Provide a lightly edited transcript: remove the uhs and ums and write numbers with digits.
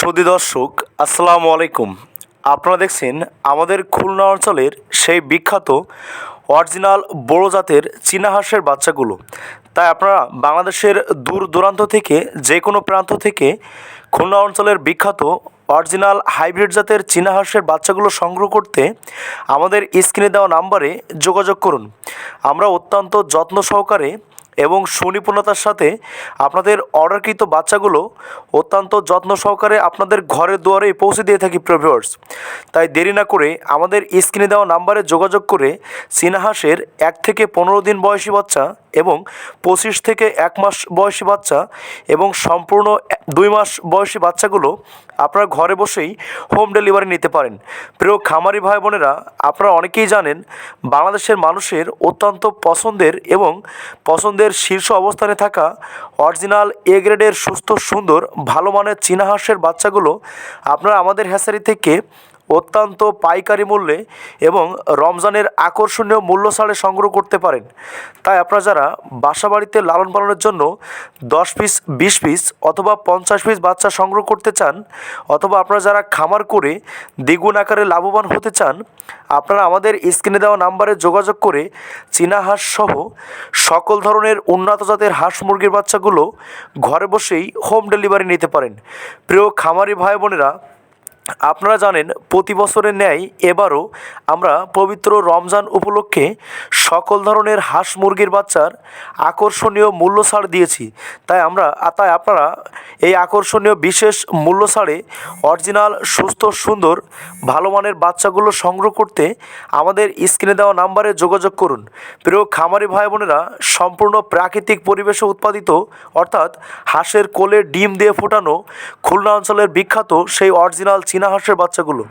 সুধী দর্শক, আসসালামু আলাইকুম। আপনারা দেখছেন আমাদের খুলনা অঞ্চলের সেই বিখ্যাত অরিজিনাল বড় জাতের চীনা হাঁসের বাচ্চাগুলো। তাই আপনারা বাংলাদেশের দূর দূরান্ত থেকে যে কোনো প্রান্ত থেকে খুলনা অঞ্চলের বিখ্যাত অরিজিনাল হাইব্রিড জাতের চীনা হাঁসের বাচ্চাগুলো সংগ্রহ করতে আমাদের স্ক্রিনে দেওয়া নাম্বারে যোগাযোগ করুন। আমরা অত্যন্ত যত্ন সহকারে এবং সুনিপুণতার সাথে আপনাদের অর্ডারকৃত বাচ্চাগুলো অত্যন্ত যত্ন সহকারে আপনাদের ঘরের দুয়ারে পৌঁছে দিয়ে থাকি ভিউয়ার্স। তাই দেরি না করে আমাদের স্ক্রিনে দেওয়া নাম্বারে যোগাযোগ করে চীনা হাঁসের 1 থেকে 15 দিন বয়সী বাচ্চা এবং 25 থেকে 1 মাস বয়সী বাচ্চা এবং সম্পূর্ণ 2 মাস বয়সী বাচ্চাগুলো আপনারা ঘরে বসেই হোম ডেলিভারি নিতে পারেন। প্রিয় খামারি ভাই বোনেরা, আপনারা অনেকেই জানেন বাংলাদেশের মানুষের অত্যন্ত পছন্দের শীর্ষ অবস্থানে থাকা অরিজিনাল এ গ্রেডের সুস্থ সুন্দর ভালো মানের চীনা হাঁসের বাচ্চাগুলো আপনারা আমাদের হ্যাচারি থেকে অত্যন্ত পাইকারি মূল্যে এবং রমজানের আকর্ষণীয় মূল্য ছাড়ে সংগ্রহ করতে পারেন। তাই আপনারা যারা বাসা বাড়িতে লালন পালনের জন্য 10 পিস 20 পিস অথবা 50 পিস বাচ্চা সংগ্রহ করতে চান, অথবা আপনারা যারা খামার করে দ্বিগুণ আকারে লাভবান হতে চান, আপনারা আমাদের স্ক্রিনে দেওয়া নাম্বারে যোগাযোগ করে চীনা হাঁস সহ সকল ধরনের উন্নত জাতের হাঁস মুরগির বাচ্চাগুলো ঘরে বসেই হোম ডেলিভারি নিতে পারেন। প্রিয় খামারি ভাই বোনেরা, আপনারা জানেন প্রতি বছরের ন্যায় এবারও আমরা পবিত্র রমজান উপলক্ষে সকল ধরনের হাঁস মুরগির বাচ্চার আকর্ষণীয় মূল্য ছাড় দিয়েছি। তাই আপনারা এই আকর্ষণীয় বিশেষ মূল্য ছাড়ে অরিজিনাল সুস্থ সুন্দর ভালো মানের বাচ্চাগুলো সংগ্রহ করতে আমাদের স্ক্রিনে দেওয়া নাম্বারে যোগাযোগ করুন। প্রিয় খামারি ভাই বোনেরা, সম্পূর্ণ প্রাকৃতিক পরিবেশে উৎপাদিত অর্থাৎ হাঁসের কোলে ডিম দিয়ে ফোটানো খুলনা অঞ্চলের বিখ্যাত সেই অরিজিনাল চীনা হাঁসের বাচ্চাগুলো।